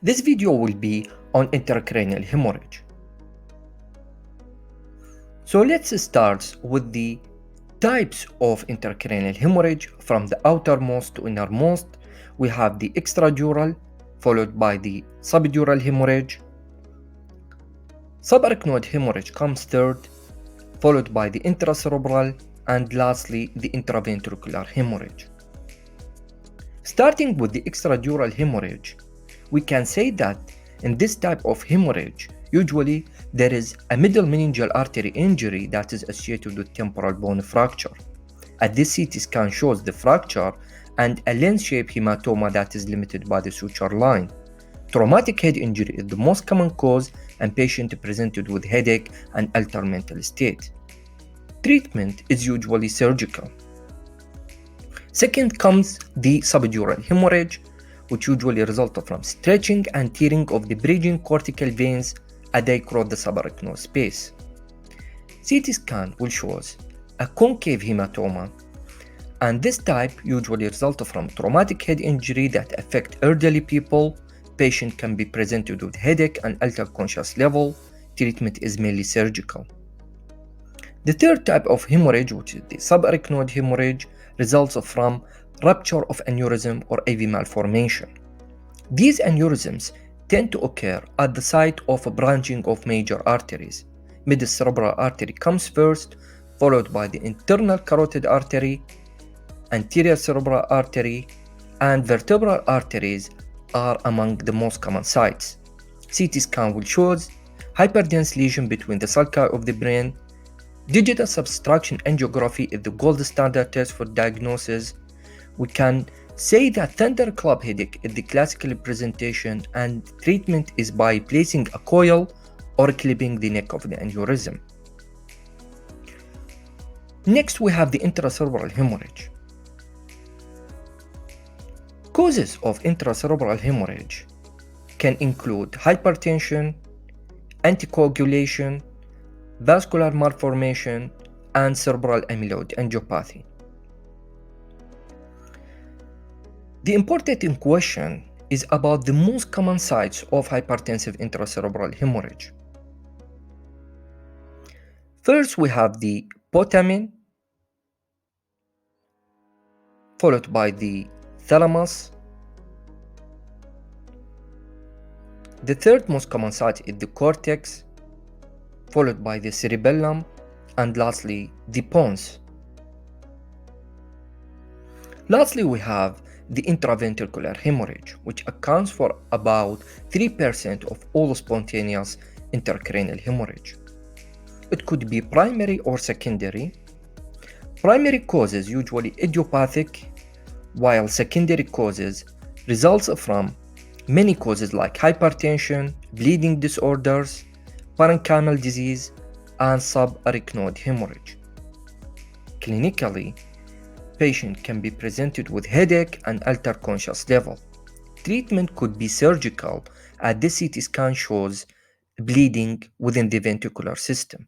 This video will be on intracranial hemorrhage. So let's start with the types of intracranial hemorrhage from the outermost to innermost. We have the extradural, followed by the subdural hemorrhage. Subarachnoid hemorrhage comes third, followed by the intracerebral, and lastly the intraventricular hemorrhage. Starting with the extradural hemorrhage, we can say that in this type of hemorrhage, usually there is a middle meningeal artery injury that is associated with temporal bone fracture. At this CT scan shows the fracture and a lens-shaped hematoma that is limited by the suture line. Traumatic head injury is the most common cause and patient presented with headache and altered mental state. Treatment is usually surgical. Second comes the subdural hemorrhage, which usually results from stretching and tearing of the bridging cortical veins as they cross the subarachnoid space. CT scan will show us a concave hematoma, and this type usually results from traumatic head injury that affect elderly people. Patient can be presented with headache and altered conscious level. Treatment is mainly surgical. The third type of hemorrhage, which is the subarachnoid hemorrhage, results from rupture of aneurysm or AV malformation. These aneurysms tend to occur at the site of a branching of major arteries. Middle cerebral artery comes first, followed by the internal carotid artery, anterior cerebral artery, and vertebral arteries are among the most common sites. CT scan will show hyperdense lesion between the sulci of the brain. Digital subtraction angiography is the gold standard test for diagnosis. We can say that thunderclap headache is the classical presentation, and treatment is by placing a coil or clipping the neck of the aneurysm. Next, we have the intracerebral hemorrhage. Causes of intracerebral hemorrhage can include hypertension, anticoagulation, vascular malformation, and cerebral amyloid angiopathy. The important question is about the most common sites of hypertensive intracerebral hemorrhage. First, we have the putamen, followed by the thalamus. The third most common site is the cortex, followed by the cerebellum, and lastly the pons. Lastly, we have the intraventricular hemorrhage, which accounts for about 3% of all spontaneous intracranial hemorrhage. It could be primary or secondary. Primary causes usually idiopathic, while secondary causes results from many causes like hypertension, bleeding disorders, parenchymal disease, and subarachnoid hemorrhage. Clinically, patient can be presented with headache and altered conscious level. Treatment could be surgical as the CT scan shows bleeding within the ventricular system.